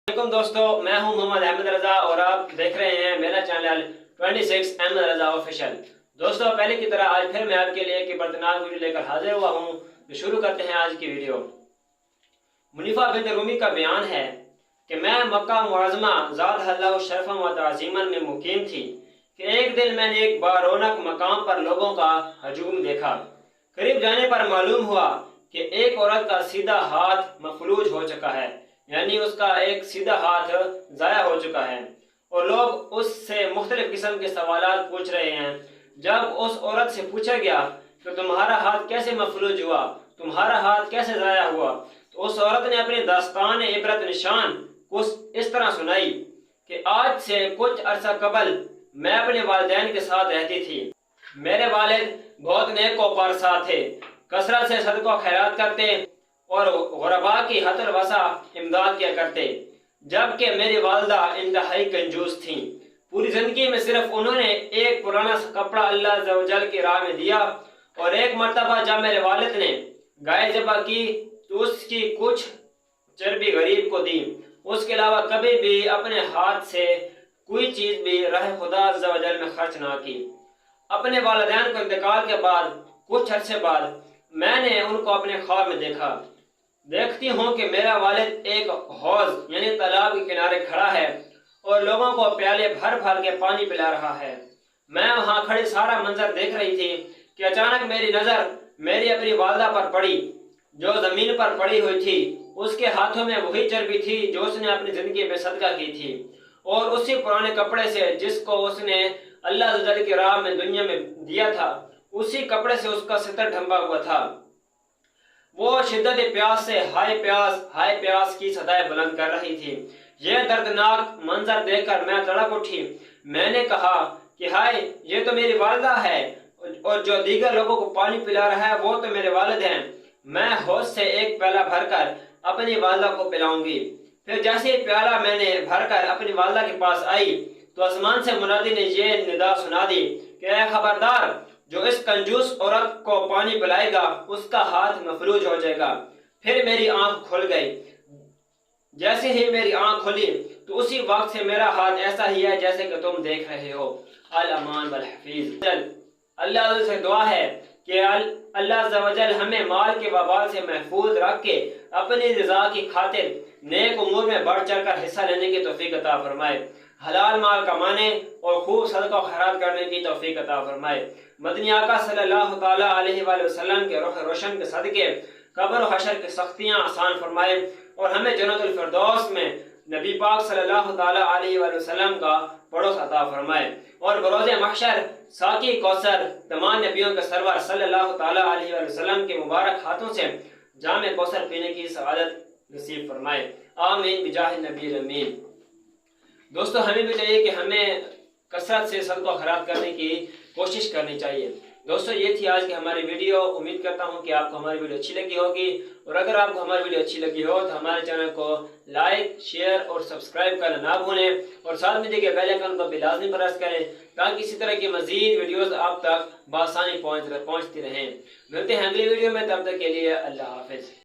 वालेकुम दोस्तों, मैं हूं मोहम्मद अहमद रजा और आप देख रहे हैं मेरा चैनल 26 अहमद रजा ऑफिशियल। दोस्तों, पहले की तरह आज फिर मैं आपके लिए एक बर्तनाक वीडियो लेकर हाजिर हुआ हूं। तो शुरू करते हैं आज की वीडियो। मुनीफा बिन्त रूमी का बयान है कि मैं मक्का मुअज़्ज़मा ज़ादहल्लाहु शरफ़न व तअज़ीमन में मुकीम थी कि एक दिन मैंने एक बारौनक मकाम पर लोगों का हजूम देखा। करीब जाने पर मालूम हुआ कि एक औरत का सीधा हाथ मफलूज हो चुका है, यानी उसका एक सीधा हाथ ज़ाया हो चुका है और लोग उससे मुख्तलिफ किस्म के सवालात पूछ रहे हैं। जब उस औरत से पूछा गया कि तुम्हारा हाथ कैसे मफलूज हुआ, तुम्हारा हाथ कैसे ज़ाया हुआ, तो उस औरत ने अपनी दास्तान इबरत निशान कुछ इस तरह सुनाई कि आज से कुछ अरसा कबल मैं अपने वालिदैन के साथ रहती थी। मेरे वालिद बहुत नेक व पारसा थे, कसरत से सदका खैरात करते और गुरबा की हतल वसा इमदाद किया करते, जबकि मेरी वालदा इंतहाई कंजूस थी। पूरी जिंदगी में सिर्फ उन्होंने एक पुराना कपड़ा अल्लाह अज़्ज़ व जल की राह में दिया और एक मर्तबा जब मेरे वालिद ने गाय ज़बह की तो उसकी कुछ चर्बी गरीब को दी। उसके अलावा कभी भी अपने हाथ से कोई चीज़ भी राह खुदा अज़्ज़ व जल में खर्च ना की। अपने वालिदैन के इंतकाल के बाद कुछ अरसे बाद मैंने उनको अपने ख्वाब में देखती हूँ कि मेरा वालिद एक हौज यानी तालाब के किनारे खड़ा है और लोगों को प्याले भर भर के पानी पिला रहा है। मैं वहाँ खड़ी सारा मंजर देख रही थी कि अचानक मेरी नज़र मेरी अपनी वालदा पर पड़ी जो ज़मीन पर पड़ी हुई थी। उसके हाथों में वही चर्बी थी जो उसने अपनी ज़िंदगी में सदका की थी और उसी पुराने कपड़े से जिसको उसने अल्लाह अज़्ज़ की राह में दुनिया में दिया था, उसी कपड़े से उसका सितर ढंबा हुआ था। वो शिद्दत प्यास से हाय प्यास की सदाएं बुलंद कर रही थी। यह दर्दनाक मंजर देखकर मैं तड़प उठी। मैंने कहा कि हाय, ये तो मेरी वालिदा है और जो दीगर लोगों को पानी पिला रहा है वो तो मेरे वालिद हैं। मैं होश से एक प्याला भरकर अपनी वालिदा को पिलाऊंगी। फिर जैसे ही प्याला मैंने भरकर अपनी वालिदा के पास आई तो आसमान से मुनादी ने यह निदा सुना दी कि ऐ खबरदार, जो इस कंजूस औरत को पानी पिलाएगा उसका हाथ मफलूज हो जाएगा। फिर मेरी आंख खुल गई। जैसे ही मेरी आंख खुली तो उसी वक्त से मेरा हाथ ऐसा ही है जैसे कि तुम देख रहे हो। अल अमान वल हफीज। अल्लाह से दुआ है कि अल्लाह अज़्ज़ व जल हमें माल के वबाल से महफूज रख के अपनी रज़ा की खातिर नेक उमूर में बढ़ चढ़ कर हिस्सा लेने की तौफीक अता फरमाए, हलाल माल कमाने और खूब सदका खैरात करने की तौफीक अता फरमाए। मदनी आका सल्लल्लाहु ताला अलैहि वसल्लम के रुख रोशन के सदके कब्र और हशर की सख्तियां आसान फरमाए और हमें जन्नतुल फिरदौस में नबी पाक सल्लल्लाहु ताला अलैहि वसल्लम का पड़ोस अता फरमाए और बरोज़े महशर साकी कौसर तमाम नबियों के सरवर सल्लल्लाहु ताला अलैहि वसल्लम के मुबारक हाथों से जामे कौसर पीने की सआदत नसीब फरमाए। आमीन बिजाह नबी अमीन। दोस्तों, हमें भी चाहिए कि हमें कसरत से सदका खैरात करने की कोशिश करनी चाहिए। दोस्तों, ये थी आज की हमारी वीडियो। उम्मीद करता हूँ कि आपको हमारी वीडियो अच्छी लगी होगी और अगर आपको हमारी वीडियो अच्छी लगी हो तो हमारे चैनल को लाइक, शेयर और सब्सक्राइब करना ना भूलें और साथ में देखिए बेल आइकन को भी लाजमी प्रेस करें ताकि इसी तरह की मजीद वीडियोस आप तक बआसानी पहुँचती रहें। मिलते हैं अगली वीडियो में, तब तक के लिए अल्लाह हाफिज़।